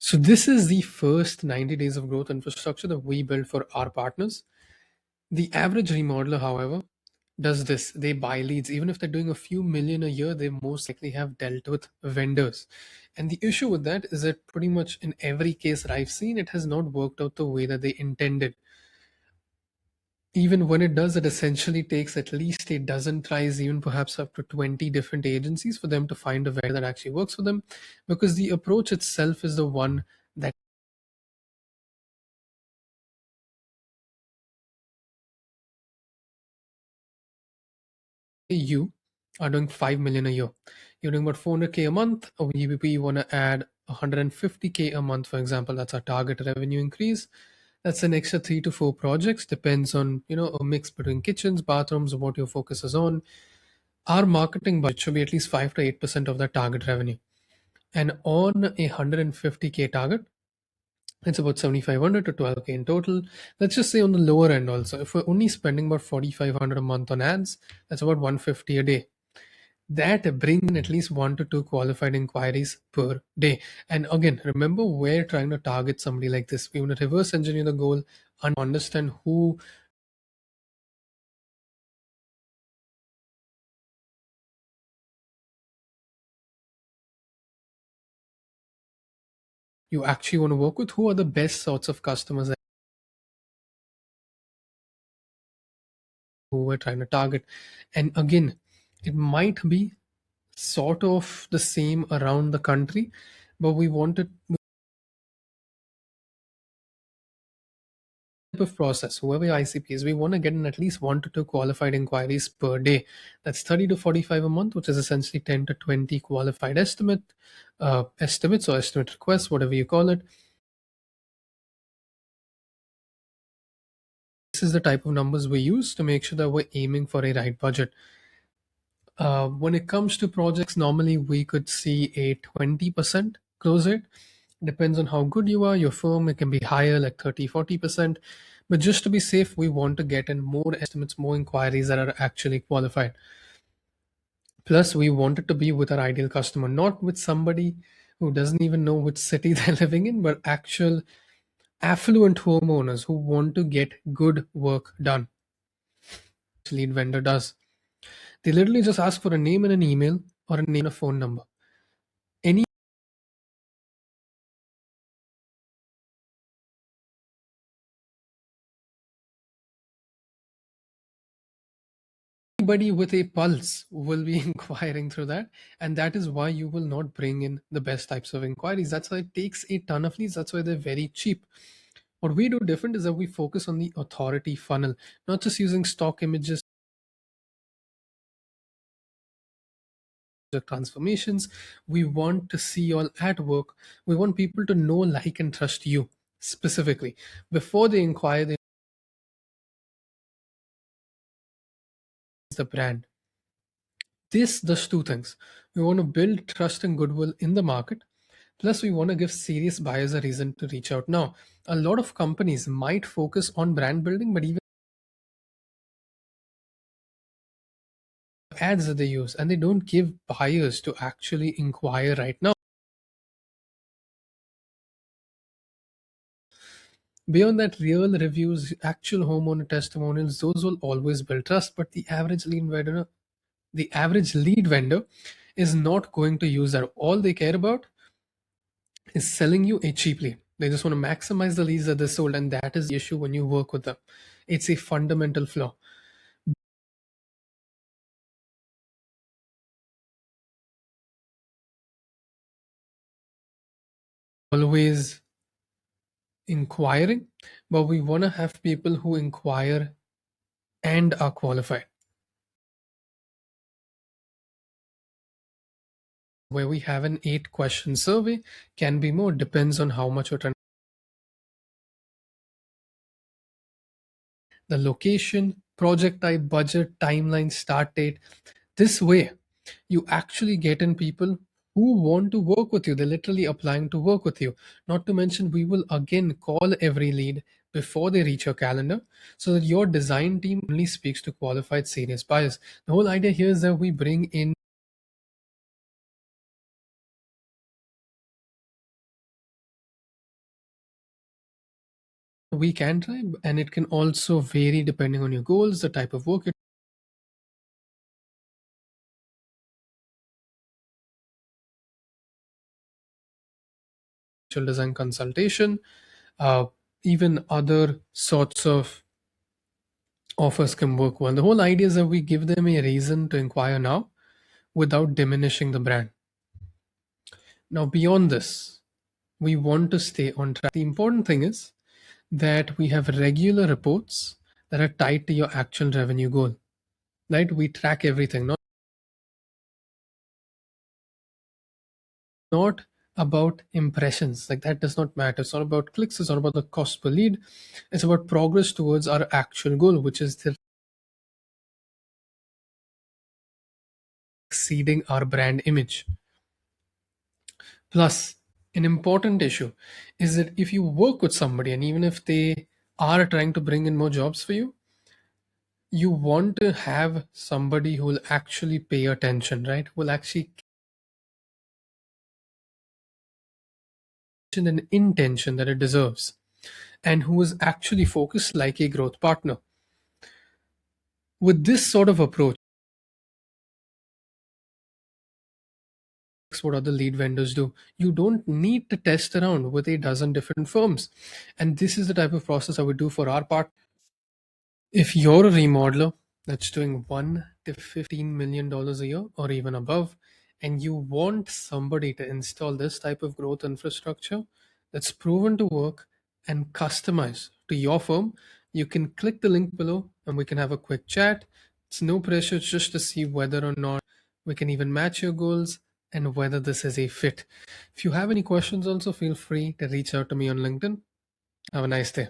So this is the first 90 days of growth infrastructure that we build for our partners. The average remodeler, however, does this. They buy leads. Even if they're doing a few million a year, they most likely have dealt with vendors. And the issue with that is that pretty much in every case that I've seen, it has not worked out the way that they intended. Even when it does, it essentially takes at least a dozen tries, even perhaps up to 20 different agencies for them to find a vendor that actually works for them, because the approach itself is the one that you are doing 5 million a year. You're doing about 400K a month, or you want to add 150K a month, for example. That's our target revenue increase. That's an extra 3 to 4 projects, depends on, a mix between kitchens, bathrooms, what your focus is on. Our marketing budget should be at least 5 to 8% of that target revenue. And on a 150K target, it's about 7,500 to 12K in total. Let's just say on the lower end also, if we're only spending about 4,500 a month on ads, that's about 150 a day. That brings in at least 1 to 2 qualified inquiries per day. And again, remember, we're trying to target somebody like this. We want to reverse engineer the goal and understand who you actually want to work with, who are the best sorts of customers that who we're trying to target. And again, it might be sort of the same around the country, but we wanted type of process, whoever your ICP is, we want to get in at least 1 to 2 qualified inquiries per day. That's 30 to 45 a month, which is essentially 10 to 20 qualified estimates or estimate requests, whatever you call it. This is the type of numbers we use to make sure that we're aiming for a right budget. When it comes to projects, normally we could see a 20% close rate. Depends on how good you are, your firm, it can be higher, like 30, 40%. But just to be safe, we want to get in more estimates, more inquiries that are actually qualified. Plus, we want it to be with our ideal customer, not with somebody who doesn't even know which city they're living in, but actual affluent homeowners who want to get good work done. Lead vendor does. They literally just ask for a name and an email or a name and a phone number. Anybody with a pulse will be inquiring through that, and that is why you will not bring in the best types of inquiries. That's why it takes a ton of leads. That's why they're very cheap. What we do different is that we focus on the authority funnel, not just using stock images or transformations. We want to see you all at work. We want people to know, like, and trust you specifically before they inquire. The brand. This does two things. We want to build trust and goodwill in the market. Plus, we want to give serious buyers a reason to reach out. Now, a lot of companies might focus on brand building, but even ads that they use, and they don't give buyers to actually inquire right now. Beyond that, real reviews, actual homeowner testimonials, those will always build trust. But the average lead vendor is not going to use that. All they care about is selling you a cheap lead. They just want to maximize the leads that they sold, and that is the issue when you work with them. It's a fundamental flaw. Always inquiring, but we want to have people who inquire and are qualified. Where we have an 8 question survey, can be more, depends on how much we're trying. The location, project type, budget, timeline, start date. This way, you actually get in people who want to work with you. They're literally applying to work with you. Not to mention, we will again call every lead before they reach your calendar so that your design team only speaks to qualified serious buyers. The whole idea here is that we bring in we can try, and it can also vary depending on your goals, the type of work, your design consultation, uh, even other sorts of offers can work well. The whole idea is that we give them a reason to inquire now without diminishing the brand. Now, beyond this, we want to stay on track. The important thing is that we have regular reports that are tied to your actual revenue goal, right? We track everything, not about impressions. Like that does not matter. It's not about clicks. It's not about the cost per lead. It's about progress towards our actual goal, which is the exceeding our brand image. Plus, an important issue is that if you work with somebody and even if they are trying to bring in more jobs for you, you want to have somebody who will actually pay attention, right? Who will actually an intention that it deserves and who is actually focused like a growth partner. With this sort of approach, what other lead vendors do. You don't need to test around with a dozen different firms. And this is the type of process I would do for our part. If you're a remodeler that's doing $1 to $15 million a year or even above, and you want somebody to install this type of growth infrastructure that's proven to work and customize to your firm, you can click the link below and we can have a quick chat. It's no pressure, it's just to see whether or not we can even match your goals and whether this is a fit. If you have any questions, also feel free to reach out to me on LinkedIn. Have a nice day.